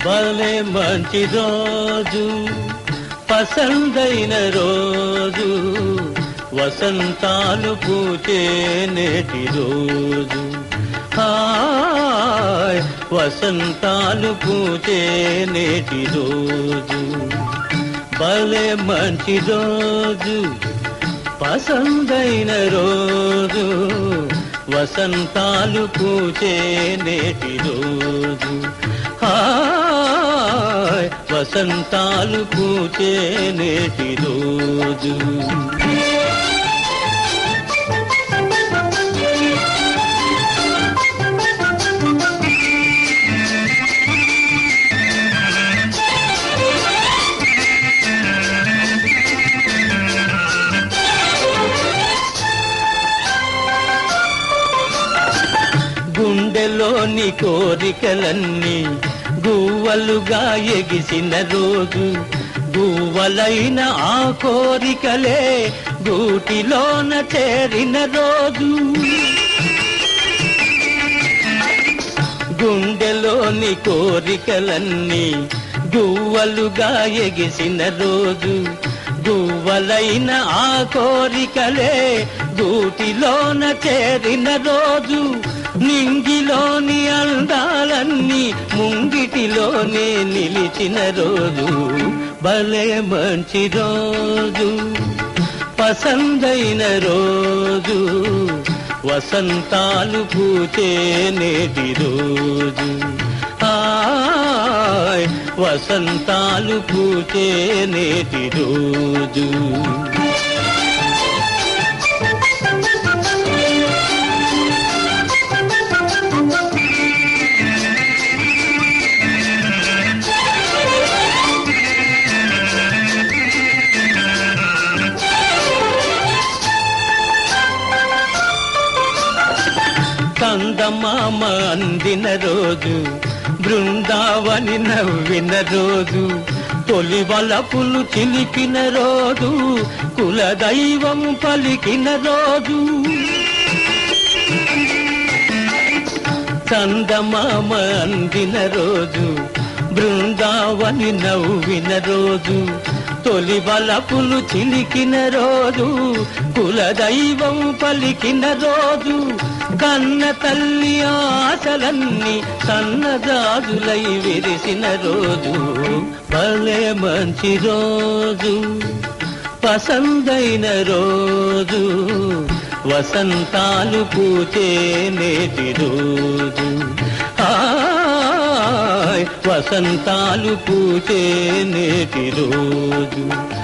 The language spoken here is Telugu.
భలే మంచి రోజు, పసందైన రోజు, వసంతాలు పూచే నేటి రోజు. హాయ్ వసంతాలు పూచే నేటి రోజు. భలే మంచి రోజు, పసందైన రోజు, వసంతాలు పూచే నేటి రోజు. హాయ్ వసంతాలు పూచే నేటి రోజు. గుండెలోని కోరికలన్నీ గువ్వలుగా ఎగిసిన రోజు. గువ్వలైన ఆ కోరికలే గూటిలోన చేరిన రోజు. గుండెలోని కోరికలన్నీ గువ్వలుగా ఎగిసిన రోజు. గువ్వలైన ఆ కోరికలే గూటిలోన చేరిన రోజు. నింగిలోని అందాలన్నీ ముంగిటిలోనే నిలిచిన రోజు. భలే మంచి రోజు, పసందైన రోజు, వసంతాలు పూచే నేటి రోజు. హాయ్ వసంతాలు పూచే నేటి రోజు. చందమామ అందిన రోజు, బృందావని నవ్విన రోజు, తొలి వలపులు చిలికిన రోజు, కులదైవం పలికిన రోజు. చందమామ అందిన రోజు, బృందావని నవ్విన రోజు, తొలి వలపులు చిలికిన రోజు, కులదైవం పలికిన రోజు. కన్న తల్లి ఆశలన్నీ సన్నజాజులై విరిసిన రోజు. భలే మంచి రోజు, పసందైన రోజు, వసంతాలు పూచే నేటి రోజు. హాయ్ వసంతాలు పూచే నేటి రోజు.